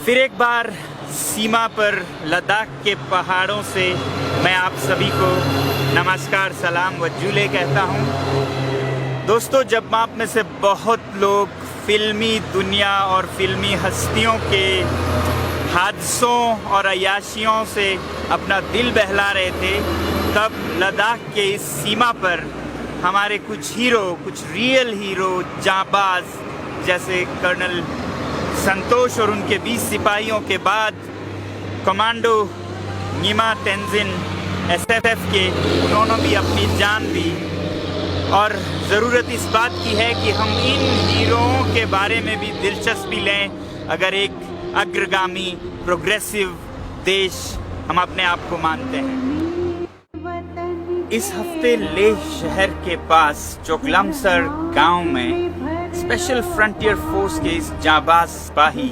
फिर एक बार सीमा पर लद्दाख के पहाड़ों से मैं आप सभी को नमस्कार, सलाम व जूले कहता हूँ। दोस्तों, जब आप में से बहुत लोग फिल्मी दुनिया और फिल्मी हस्तियों के हादसों और अय्याशियों से अपना दिल बहला रहे थे, तब लद्दाख के इस सीमा पर हमारे कुछ हीरो, कुछ रियल हीरो, जांबाज जैसे कर्नल संतोष और उनके 20 सिपाहियों के बाद कमांडो न्यीमा तेंजिन एसएफएफ के, उन्होंने भी अपनी जान दी। और ज़रूरत इस बात की है कि हम इन हीरोओं के बारे में भी दिलचस्पी लें अगर एक अग्रगामी प्रोग्रेसिव देश हम अपने आप को मानते हैं। इस हफ्ते लेह शहर के पास चोकलामसर गांव में स्पेशल फ्रंटियर फोर्स के इस जाबाज सिपाही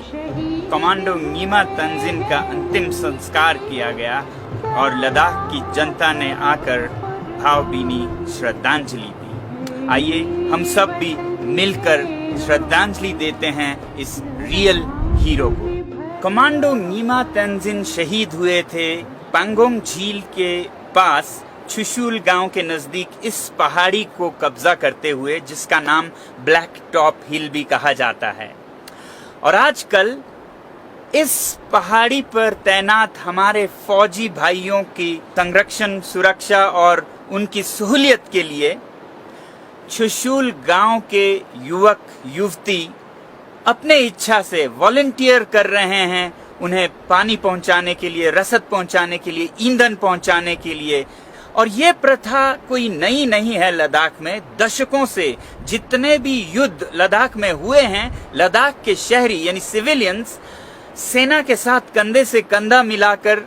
कमांडो न्यीमा तेंजिन का अंतिम संस्कार किया गया और लद्दाख की जनता ने आकर भावभीनी श्रद्धांजलि दी। आइए हम सब भी मिलकर श्रद्धांजलि देते हैं इस रियल हीरो को। कमांडो न्यीमा तेंजिन शहीद हुए थे पैंगोंग झील के पास चुशुल गांव के नजदीक इस पहाड़ी को कब्जा करते हुए, जिसका नाम ब्लैक टॉप हिल भी कहा जाता है। और आजकल इस पहाड़ी पर तैनात हमारे फौजी भाइयों की संरक्षण, सुरक्षा और उनकी सहूलियत के लिए चुशुल गांव के युवक युवती अपने इच्छा से वॉलंटियर कर रहे हैं, उन्हें पानी पहुंचाने के लिए, रसद पहुंचाने के लिए, ईंधन पहुंचाने के लिए। और ये प्रथा कोई नई नहीं है लद्दाख में। दशकों से जितने भी युद्ध लद्दाख में हुए हैं, लद्दाख के शहरी यानी सिविलियंस सेना के साथ कंधे से कंधा मिलाकर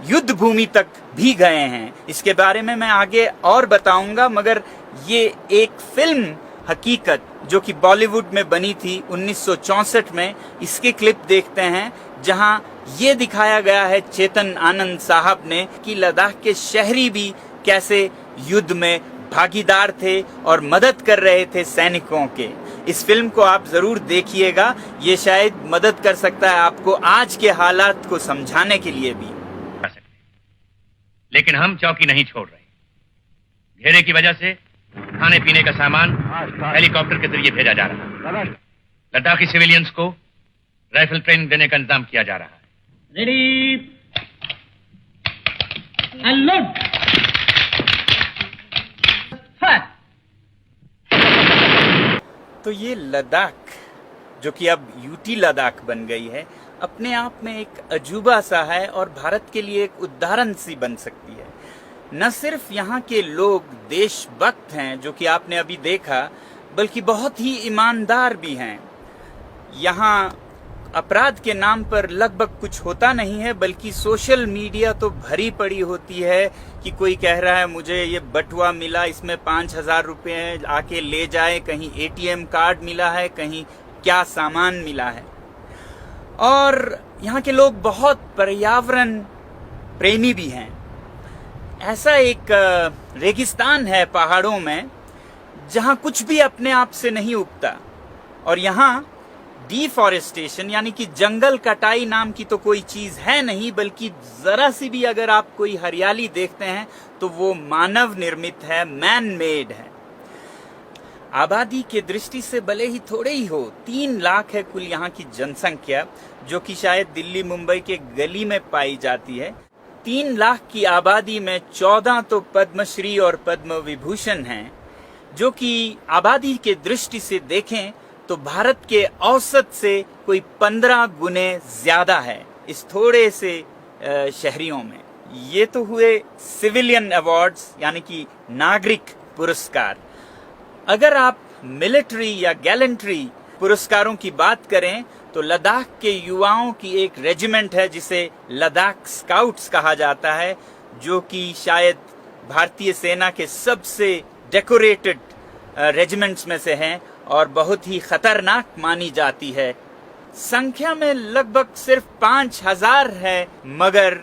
युद्ध भूमि तक भी गए हैं। इसके बारे में मैं आगे और बताऊंगा, मगर ये एक फिल्म हकीकत जो कि बॉलीवुड में बनी थी 1964 में, इसके क्लिप देखते हैं जहां ये दिखाया गया है चेतन आनंद साहब ने कि लद्दाख के शहरी भी कैसे युद्ध में भागीदार थे और मदद कर रहे थे सैनिकों के। इस फिल्म को आप जरूर देखिएगा, ये शायद मदद कर सकता है आपको आज के हालात को समझाने के लिए भी। लेकिन हम चौकी नहीं छोड़ रहे। घेरे की वजह से खाने पीने का सामान हेलीकॉप्टर के जरिए भेजा जा रहा है। लद्दाखी सिविलियंस को राइफल ट्रेनिंग देने का इंतजाम किया जा रहा है। Ready and load. तो ये लद्दाख जो कि अब यूटी लद्दाख बन गई है, अपने आप में एक अजूबा सा है और भारत के लिए एक उदाहरण सी बन सकती है। न सिर्फ यहाँ के लोग देशभक्त हैं जो कि आपने अभी देखा, बल्कि बहुत ही ईमानदार भी हैं। यहाँ अपराध के नाम पर लगभग कुछ होता नहीं है, बल्कि सोशल मीडिया तो भरी पड़ी होती है कि कोई कह रहा है मुझे ये बटुआ मिला, इसमें 5,000 रुपये हैं, आके ले जाए, कहीं एटीएम कार्ड मिला है, कहीं क्या सामान मिला है। और यहाँ के लोग बहुत पर्यावरण प्रेमी भी हैं। ऐसा एक रेगिस्तान है पहाड़ों में जहाँ कुछ भी अपने आप से नहीं उगता, और यहाँ डिफॉरेस्टेशन यानी कि जंगल कटाई नाम की तो कोई चीज है नहीं, बल्कि जरा सी भी अगर आप कोई हरियाली देखते हैं तो वो मानव निर्मित है, मैन मेड है। आबादी के दृष्टि से भले ही थोड़े ही हो, 3 लाख है कुल यहाँ की जनसंख्या, जो कि शायद दिल्ली मुंबई के गली में पाई जाती है। 3 लाख की आबादी में 14 तो पद्मश्री और पद्म विभूषण हैं, जो कि आबादी के दृष्टि से देखें तो भारत के औसत से कोई 15 गुने ज्यादा है इस थोड़े से शहरियों में। ये तो हुए सिविलियन अवार्ड्स यानी कि नागरिक पुरस्कार। अगर आप मिलिट्री या गैलेंट्री पुरस्कारों की बात करें तो लद्दाख के युवाओं की एक रेजिमेंट है जिसे लद्दाख स्काउट्स कहा जाता है, जो कि शायद भारतीय सेना के सबसे डेकोरेटेड रेजिमेंट्स में से हैं और बहुत ही खतरनाक मानी जाती है। संख्या में लगभग सिर्फ 5,000 है, मगर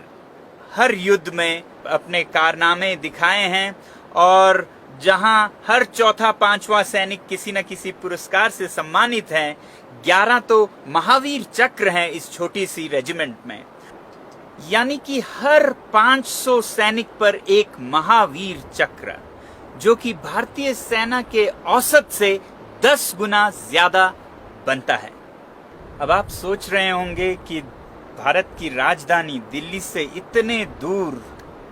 हर युद्ध में अपने कारनामे दिखाए हैं। और जहां हर चौथा पांचवा सैनिक किसी न किसी पुरस्कार से सम्मानित है, 11 तो महावीर चक्र हैं इस छोटी सी रेजिमेंट में। यानी कि हर 500 सैनिक पर एक महावीर चक्र, जो कि भारतीय सेना के औसत से 10 गुना ज्यादा बनता है। अब आप सोच रहे होंगे कि भारत की राजधानी दिल्ली से इतने दूर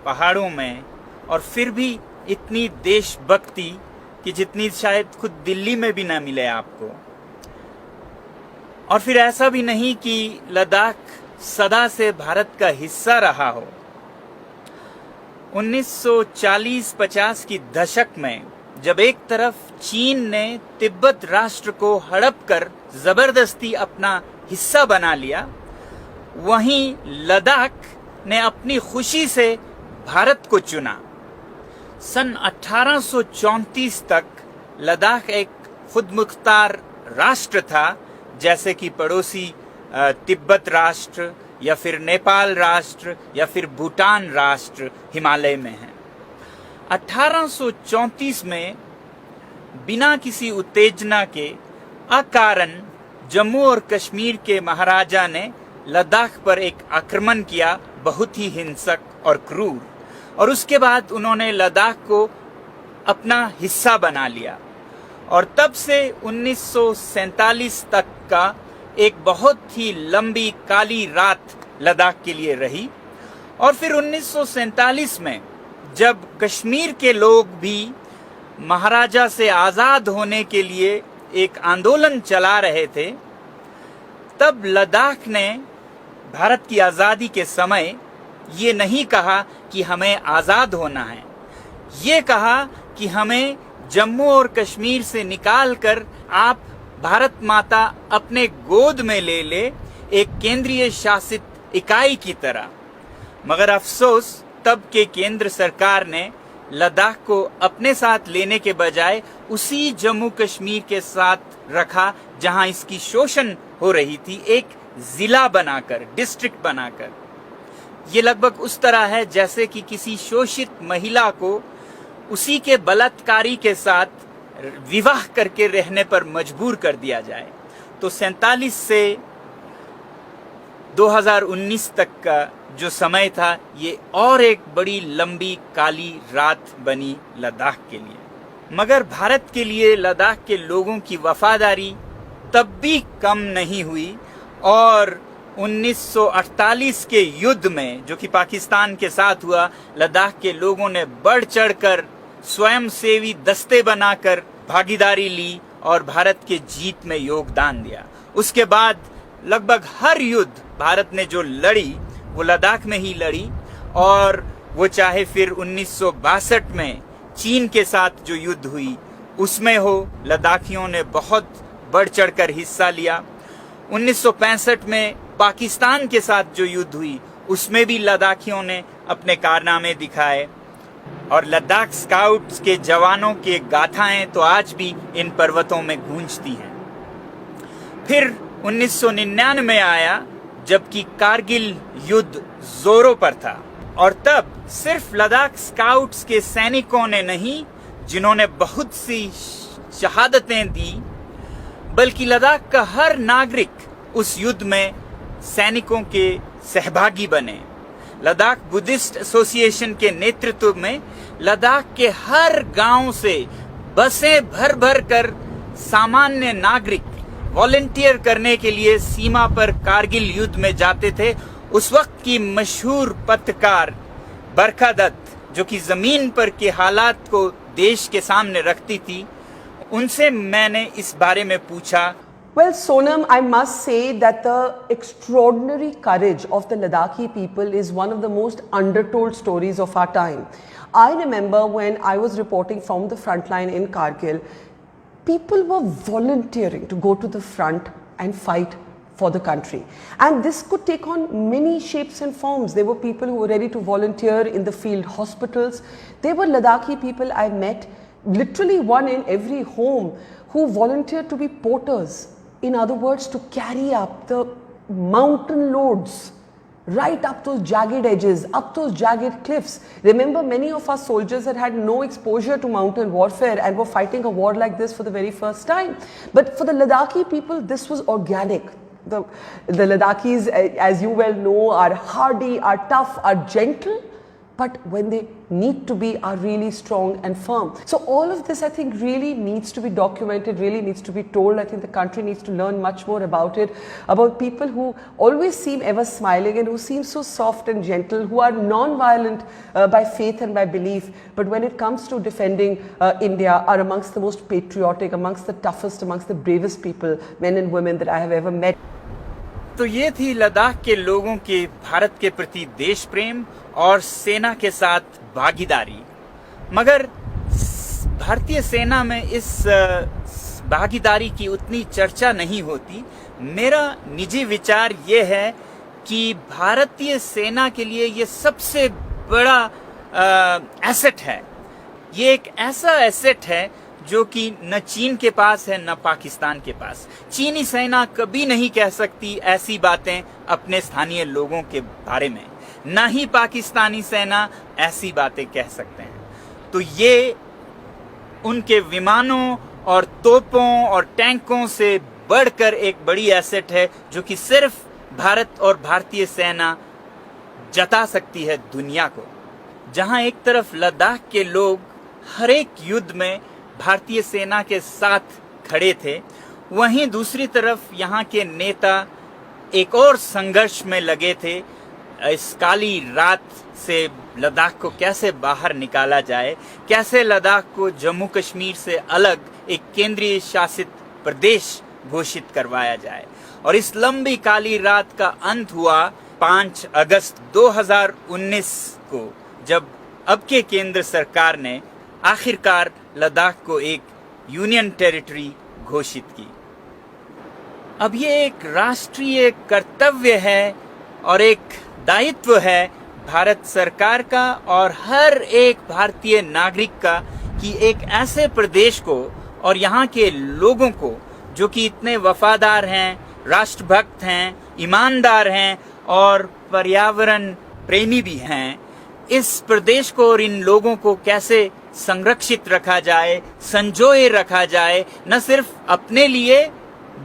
पहाड़ों में, और फिर भी इतनी देशभक्ति कि जितनी शायद खुद दिल्ली में भी ना मिले आपको। और फिर ऐसा भी नहीं कि लद्दाख सदा से भारत का हिस्सा रहा हो। 1940-50 की दशक में जब एक तरफ चीन ने तिब्बत राष्ट्र को हड़प कर जबरदस्ती अपना हिस्सा बना लिया, वहीं लद्दाख ने अपनी खुशी से भारत को चुना। सन 1834 तक लद्दाख एक खुदमुख्तार राष्ट्र था, जैसे कि पड़ोसी तिब्बत राष्ट्र या फिर नेपाल राष्ट्र या फिर भूटान राष्ट्र हिमालय में है। 1834 में बिना किसी उत्तेजना के अकारण जम्मू और कश्मीर के महाराजा ने लद्दाख पर एक आक्रमण किया, बहुत ही हिंसक और क्रूर, और उसके बाद उन्होंने लद्दाख को अपना हिस्सा बना लिया। और तब से 1947 तक का एक बहुत ही लंबी काली रात लद्दाख के लिए रही। और फिर 1947 में जब कश्मीर के लोग भी महाराजा से आजाद होने के लिए एक आंदोलन चला रहे थे, तब लद्दाख ने भारत की आजादी के समय ये नहीं कहा कि हमें आजाद होना है, ये कहा कि हमें जम्मू और कश्मीर से निकालकर आप भारत माता अपने गोद में ले एक केंद्रीय शासित इकाई की तरह। मगर अफसोस तब के केंद्र सरकार ने लद्दाख को अपने साथ लेने के बजाय उसी जम्मू कश्मीर के साथ रखा जहां इसकी शोषण हो रही थी, एक जिला बनाकर, डिस्ट्रिक्ट बनाकर। ये लगभग उस तरह है जैसे कि किसी शोषित महिला को उसी के बलात्कारी के साथ विवाह करके रहने पर मजबूर कर दिया जाए। तो 47 से 2019 तक का जो समय था, ये और एक बड़ी लंबी काली रात बनी लद्दाख के लिए। मगर भारत के लिए लद्दाख के लोगों की वफादारी तब भी कम नहीं हुई, और 1948 के युद्ध में, जो कि पाकिस्तान के साथ हुआ, लद्दाख के लोगों ने बढ़ चढ़कर स्वयंसेवी दस्ते बनाकर भागीदारी ली और भारत के जीत में योगदान दिया। उसके बाद लगभग हर युद्ध भारत ने जो लड़ी वो लद्दाख में ही लड़ी, और वो चाहे फिर 1962 में चीन के साथ जो युद्ध हुई उसमें हो, लद्दाखियों ने बहुत बढ़ चढ़कर हिस्सा लिया। 1965 में पाकिस्तान के साथ जो युद्ध हुई उसमें भी लद्दाखियों ने अपने कारनामे दिखाए। और लद्दाख स्काउट्स के जवानों के गाथाएं तो आज भी इन पर्वतों में गूंजती हैं। फिर 1999 आया, जबकि कारगिल युद्ध जोरों पर था, और तब सिर्फ लद्दाख स्काउट्स के सैनिकों ने नहीं, जिन्होंने बहुत सी शहादतें दी, बल्कि लद्दाख का हर नागरिक उस युद्ध में सैनिकों के सहभागी बने। लद्दाख बुद्धिस्ट एसोसिएशन के नेतृत्व में लद्दाख के हर गांव से बसें भर भर कर सामान्य नागरिक वॉलंटियर करने के लिए सीमा पर कारगिल युद्ध में जाते थे। उस वक्त की मशहूर पत्रकार बरखा दत्त, जो कि जमीन पर के हालात को देश के सामने रखती थी, उनसे मैंने इस बारे में पूछा। Well, Sonam, I must say that the extraordinary courage of the Ladakhi people is one of the most undertold stories of our time. I remember when I was reporting from the front line in Kargil, people were volunteering to go to the front and fight for the country. And this could take on many shapes and forms. There were people who were ready to volunteer in the field hospitals. There were Ladakhi people I met, literally one in every home, who volunteered to be porters. In other words, to carry up the mountain loads right up those jagged edges, up those jagged cliffs. Remember, many of our soldiers had no exposure to mountain warfare and were fighting a war like this for the very first time. But for the Ladakhi people, this was organic. The Ladakhis, as you well know, are hardy, are tough, are gentle, but when they need to be, are really strong and firm. So all of this, I think, really needs to be documented, really needs to be told. I think the country needs to learn much more about it, about people who always seem ever smiling and who seem so soft and gentle, who are non-violent by faith and by belief, but when it comes to defending India, are amongst the most patriotic, amongst the toughest, amongst the bravest people, men and women that I have ever met. तो ये थी लद्दाख के लोगों के भारत के प्रति देश प्रेम और सेना के साथ भागीदारी। मगर भारतीय सेना में इस भागीदारी की उतनी चर्चा नहीं होती। मेरा निजी विचार ये है कि भारतीय सेना के लिए ये सबसे बड़ा एसेट है। ये एक ऐसा एसेट है जो कि न चीन के पास है न पाकिस्तान के पास। चीनी सेना कभी नहीं कह सकती ऐसी बातें अपने स्थानीय लोगों के बारे में, न ही पाकिस्तानी सेना ऐसी बातें कह सकते हैं। तो ये उनके विमानों और तोपों और टैंकों से बढ़कर एक बड़ी एसेट है जो कि सिर्फ भारत और भारतीय सेना जता सकती है दुनिया को। जहां एक तरफ लद्दाख के लोग हर एक युद्ध में भारतीय सेना के साथ खड़े थे, वहीं दूसरी तरफ यहाँ के नेता एक और संघर्ष में लगे थे। इस काली रात से लद्दाख को कैसे बाहर निकाला जाए, कैसे लद्दाख को जम्मू कश्मीर से अलग एक केंद्रीय शासित प्रदेश घोषित करवाया जाए। और इस लंबी काली रात का अंत हुआ 5 अगस्त 2019 को, जब अब के केंद्र सरकार ने आखिरकार लद्दाख को एक यूनियन टेरिटरी घोषित की। अब ये एक राष्ट्रीय कर्तव्य है और एक दायित्व है भारत सरकार का और हर एक भारतीय नागरिक का कि एक ऐसे प्रदेश को और यहाँ के लोगों को जो कि इतने वफादार हैं, राष्ट्रभक्त हैं, ईमानदार हैं और पर्यावरण प्रेमी भी हैं, इस प्रदेश को और इन लोगों को कैसे संरक्षित रखा जाए, संजोए रखा जाए, न सिर्फ अपने लिए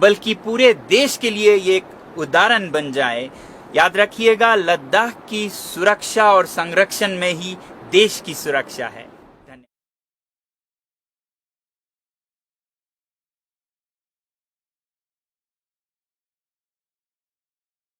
बल्कि पूरे देश के लिए ये एक उदाहरण बन जाए। याद रखिएगा, लद्दाख की सुरक्षा और संरक्षण में ही देश की सुरक्षा है।